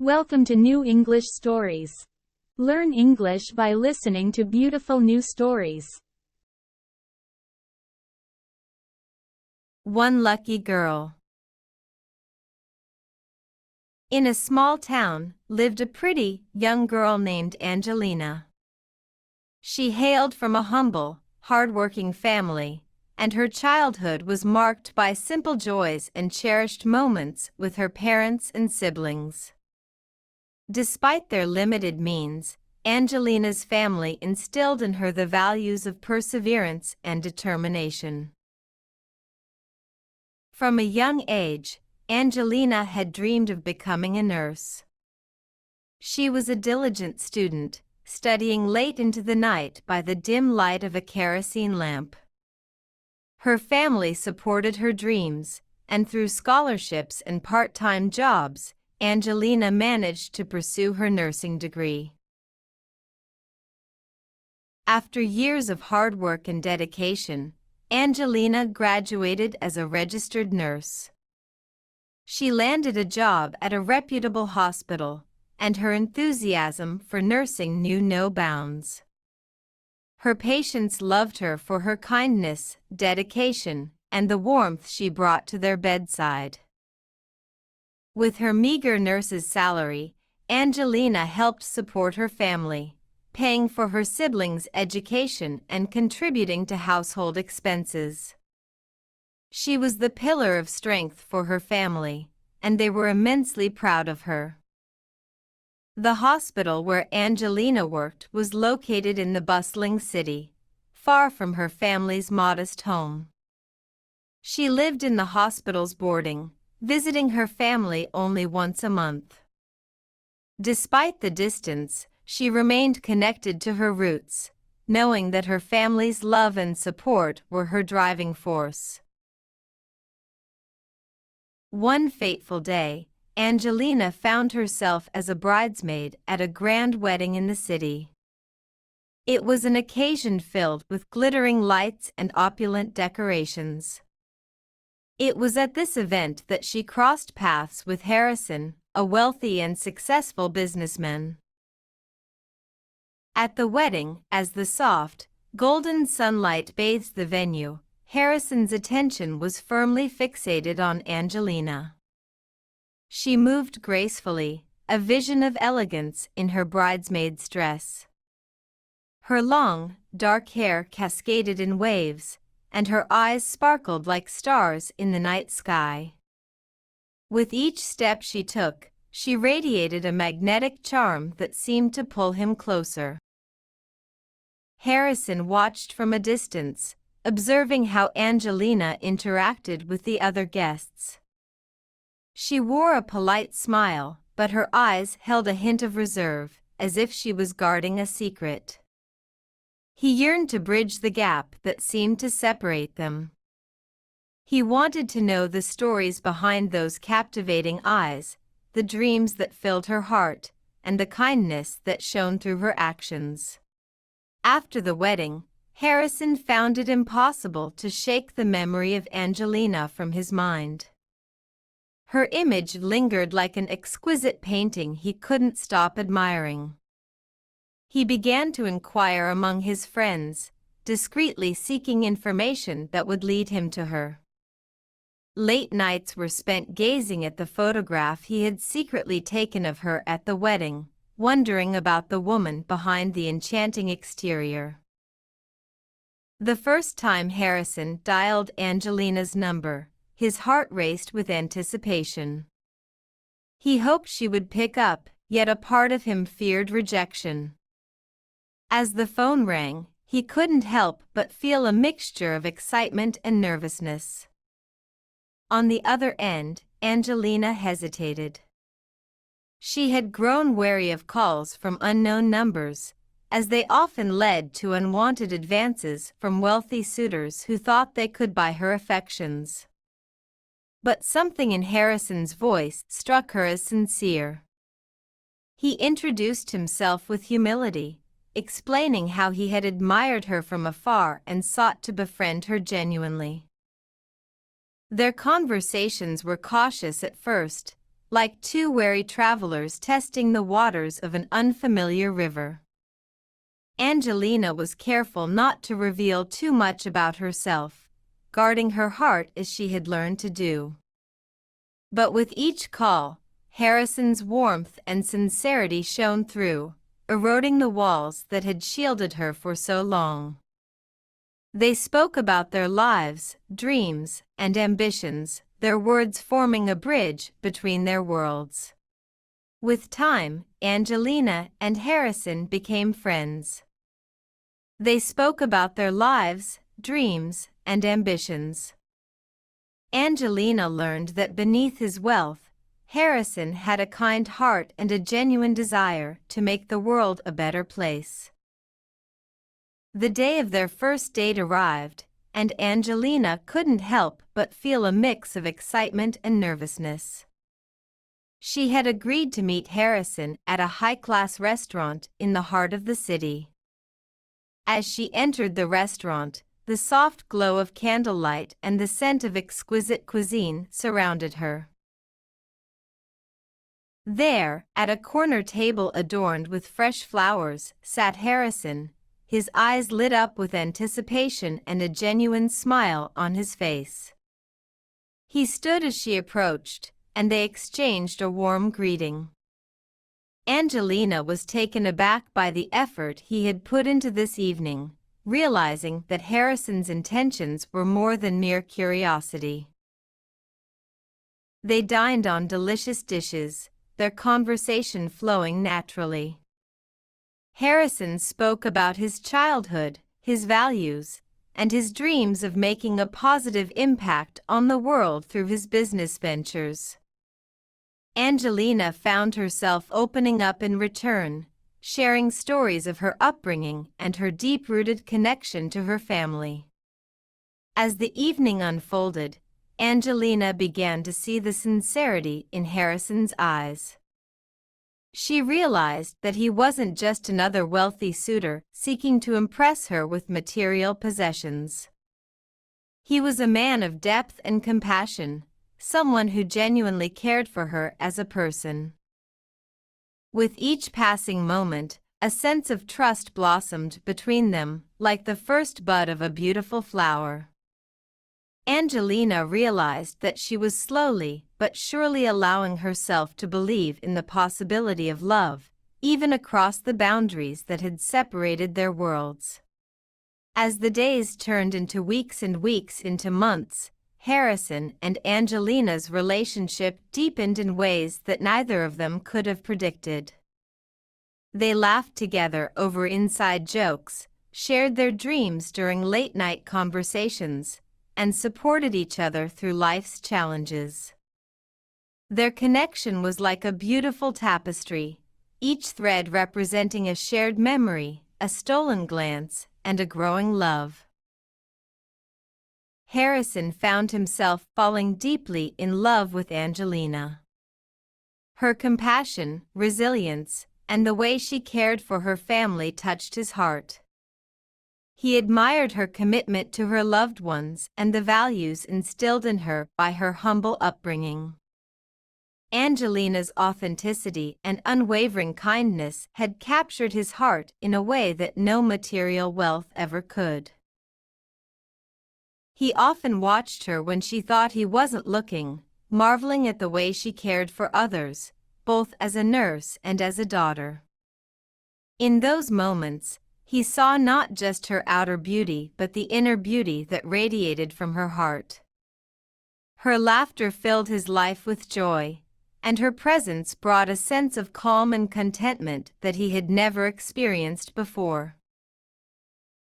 Welcome to New English Stories. Learn English by listening to beautiful new stories. One lucky girl. In a small town lived a pretty, young girl named Angelina. She hailed from a humble, hard-working family, and her childhood was marked by simple joys and cherished moments with her parents and siblings. Despite their limited means, Angelina's family instilled in her the values of perseverance and determination. From a young age, Angelina had dreamed of becoming a nurse. She was a diligent student, studying late into the night by the dim light of a kerosene lamp. Her family supported her dreams, and through scholarships and part-time jobs, Angelina managed to pursue her nursing degree. After years of hard work and dedication, Angelina graduated as a registered nurse. She landed a job at a reputable hospital, and her enthusiasm for nursing knew no bounds. Her patients loved her for her kindness, dedication, and the warmth she brought to their bedside. With her meager nurse's salary, Angelina helped support her family, paying for her siblings' education and contributing to household expenses. She was the pillar of strength for her family, and they were immensely proud of her. The hospital where Angelina worked was located in the bustling city, far from her family's modest home. She lived in the hospital's boarding, visiting her family only once a month. Despite the distance, she remained connected to her roots, knowing that her family's love and support were her driving force. One fateful day, Angelina found herself as a bridesmaid at a grand wedding in the city. It was an occasion filled with glittering lights and opulent decorations. It was at this event that she crossed paths with Harrison, a wealthy and successful businessman. At the wedding, as the soft, golden sunlight bathed the venue, Harrison's attention was firmly fixated on Angelina. She moved gracefully, a vision of elegance in her bridesmaid's dress. Her long, dark hair cascaded in waves, and her eyes sparkled like stars in the night sky. With each step she took, she radiated a magnetic charm that seemed to pull him closer. Harrison watched from a distance, observing how Angelina interacted with the other guests. She wore a polite smile, but her eyes held a hint of reserve, as if she was guarding a secret. He yearned to bridge the gap that seemed to separate them. He wanted to know the stories behind those captivating eyes, the dreams that filled her heart, and the kindness that shone through her actions. After the wedding, Harrison found it impossible to shake the memory of Angelina from his mind. Her image lingered like an exquisite painting he couldn't stop admiring. He began to inquire among his friends, discreetly seeking information that would lead him to her. Late nights were spent gazing at the photograph he had secretly taken of her at the wedding, wondering about the woman behind the enchanting exterior. The first time Harrison dialed Angelina's number, his heart raced with anticipation. He hoped she would pick up, yet a part of him feared rejection. As the phone rang, he couldn't help but feel a mixture of excitement and nervousness. On the other end, Angelina hesitated. She had grown wary of calls from unknown numbers, as they often led to unwanted advances from wealthy suitors who thought they could buy her affections. But something in Harrison's voice struck her as sincere. He introduced himself with humility, explaining how he had admired her from afar and sought to befriend her genuinely. Their conversations were cautious at first, like two wary travelers testing the waters of an unfamiliar river. Angelina was careful not to reveal too much about herself, guarding her heart as she had learned to do. But with each call, Harrison's warmth and sincerity shone through, eroding the walls that had shielded her for so long. They spoke about their lives, dreams, and ambitions, their words forming a bridge between their worlds. With time, Angelina and Harrison became friends. They spoke about their lives, dreams, and ambitions. Angelina learned that beneath his wealth, Harrison had a kind heart and a genuine desire to make the world a better place. The day of their first date arrived, and Angelina couldn't help but feel a mix of excitement and nervousness. She had agreed to meet Harrison at a high-class restaurant in the heart of the city. As she entered the restaurant, the soft glow of candlelight and the scent of exquisite cuisine surrounded her. There, at a corner table adorned with fresh flowers, sat Harrison, his eyes lit up with anticipation and a genuine smile on his face. He stood as she approached, and they exchanged a warm greeting. Angelina was taken aback by the effort he had put into this evening, realizing that Harrison's intentions were more than mere curiosity. They dined on delicious dishes, their conversation flowing naturally. Harrison spoke about his childhood, his values, and his dreams of making a positive impact on the world through his business ventures. Angelina found herself opening up in return, sharing stories of her upbringing and her deep-rooted connection to her family. As the evening unfolded, Angelina began to see the sincerity in Harrison's eyes. She realized that he wasn't just another wealthy suitor seeking to impress her with material possessions. He was a man of depth and compassion, someone who genuinely cared for her as a person. With each passing moment, a sense of trust blossomed between them, like the first bud of a beautiful flower. Angelina realized that she was slowly but surely allowing herself to believe in the possibility of love, even across the boundaries that had separated their worlds. As the days turned into weeks and weeks into months, Harrison and Angelina's relationship deepened in ways that neither of them could have predicted. They laughed together over inside jokes, shared their dreams during late-night conversations, and supported each other through life's challenges. Their connection was like a beautiful tapestry, each thread representing a shared memory, a stolen glance, and a growing love. Harrison found himself falling deeply in love with Angelina. Her compassion, resilience, and the way she cared for her family touched his heart. He admired her commitment to her loved ones and the values instilled in her by her humble upbringing. Angelina's authenticity and unwavering kindness had captured his heart in a way that no material wealth ever could. He often watched her when she thought he wasn't looking, marveling at the way she cared for others, both as a nurse and as a daughter. In those moments, he saw not just her outer beauty but the inner beauty that radiated from her heart. Her laughter filled his life with joy, and her presence brought a sense of calm and contentment that he had never experienced before.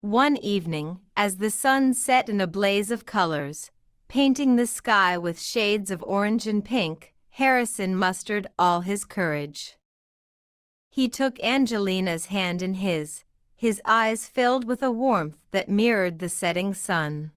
One evening, as the sun set in a blaze of colors, painting the sky with shades of orange and pink, Harrison mustered all his courage. He took Angelina's hand in his eyes filled with a warmth that mirrored the setting sun.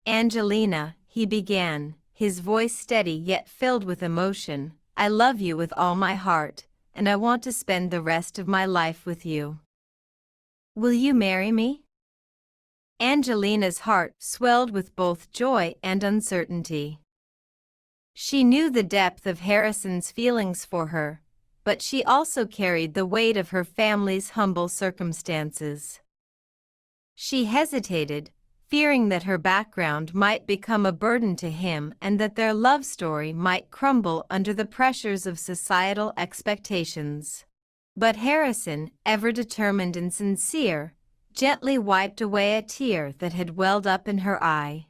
"Angelina," he began, his voice steady yet filled with emotion, "I love you with all my heart, and I want to spend the rest of my life with you. Will you marry me?" Angelina's heart swelled with both joy and uncertainty. She knew the depth of Harrison's feelings for her, but she also carried the weight of her family's humble circumstances. She hesitated, fearing that her background might become a burden to him and that their love story might crumble under the pressures of societal expectations. But Harrison, ever determined and sincere, gently wiped away a tear that had welled up in her eye.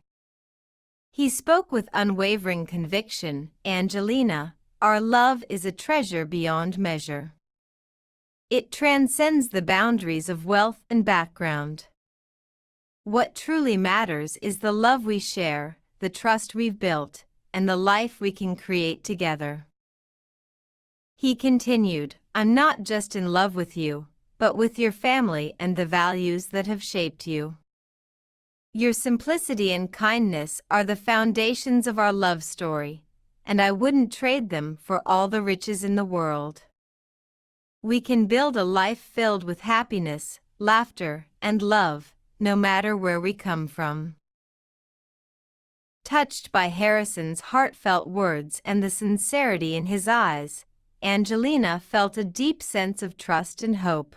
He spoke with unwavering conviction, "Angelina, our love is a treasure beyond measure. It transcends the boundaries of wealth and background. What truly matters is the love we share, the trust we've built, and the life we can create together." He continued, "I'm not just in love with you, but with your family and the values that have shaped you. Your simplicity and kindness are the foundations of our love story, and I wouldn't trade them for all the riches in the world. We can build a life filled with happiness, laughter, and love, no matter where we come from." Touched by Harrison's heartfelt words and the sincerity in his eyes, Angelina felt a deep sense of trust and hope.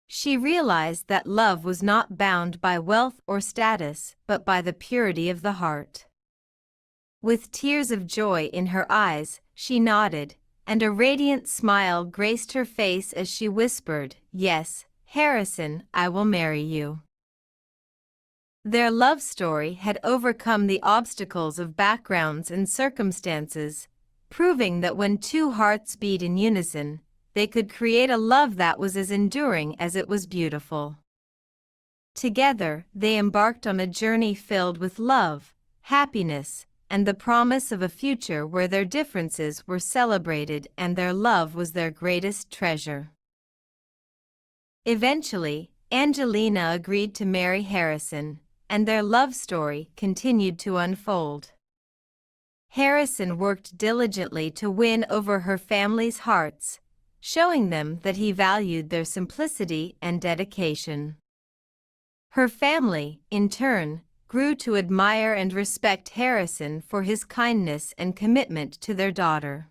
She realized that love was not bound by wealth or status, but by the purity of the heart. With tears of joy in her eyes, she nodded, and a radiant smile graced her face as she whispered, "Yes, Harrison, I will marry you." Their love story had overcome the obstacles of backgrounds and circumstances, proving that when two hearts beat in unison, they could create a love that was as enduring as it was beautiful. Together, they embarked on a journey filled with love, happiness, and the promise of a future where their differences were celebrated and their love was their greatest treasure. Eventually, Angelina agreed to marry Harrison, and their love story continued to unfold. Harrison worked diligently to win over her family's hearts, showing them that he valued their simplicity and dedication. Her family, in turn, grew to admire and respect Harrison for his kindness and commitment to their daughter.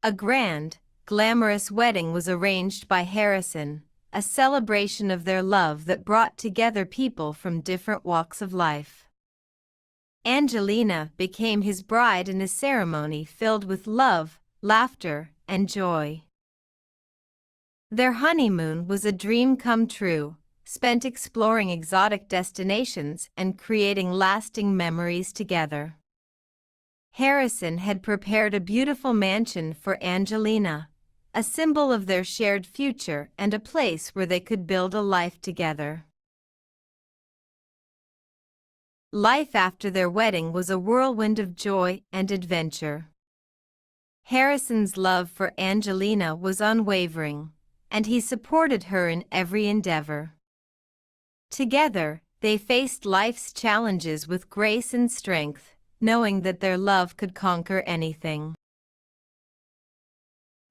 A grand, glamorous wedding was arranged by Harrison, a celebration of their love that brought together people from different walks of life. Angelina became his bride in a ceremony filled with love, laughter, and joy. Their honeymoon was a dream come true, spent exploring exotic destinations and creating lasting memories together. Harrison had prepared a beautiful mansion for Angelina, a symbol of their shared future and a place where they could build a life together. Life after their wedding was a whirlwind of joy and adventure. Harrison's love for Angelina was unwavering, and he supported her in every endeavor. Together, they faced life's challenges with grace and strength, knowing that their love could conquer anything.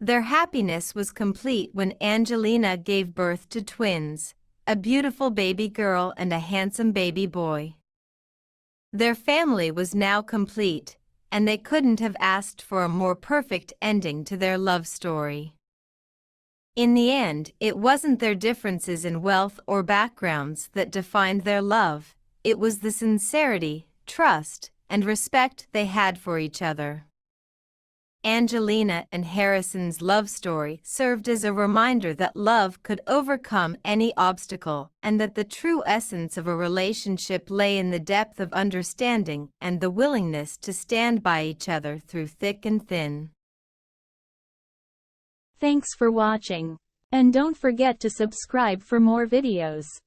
Their happiness was complete when Angelina gave birth to twins, a beautiful baby girl and a handsome baby boy. Their family was now complete, and they couldn't have asked for a more perfect ending to their love story. In the end, it wasn't their differences in wealth or backgrounds that defined their love, it was the sincerity, trust, and respect they had for each other. Angelina and Harrison's love story served as a reminder that love could overcome any obstacle and that the true essence of a relationship lay in the depth of understanding and the willingness to stand by each other through thick and thin. Thanks for watching. And don't forget to subscribe for more videos.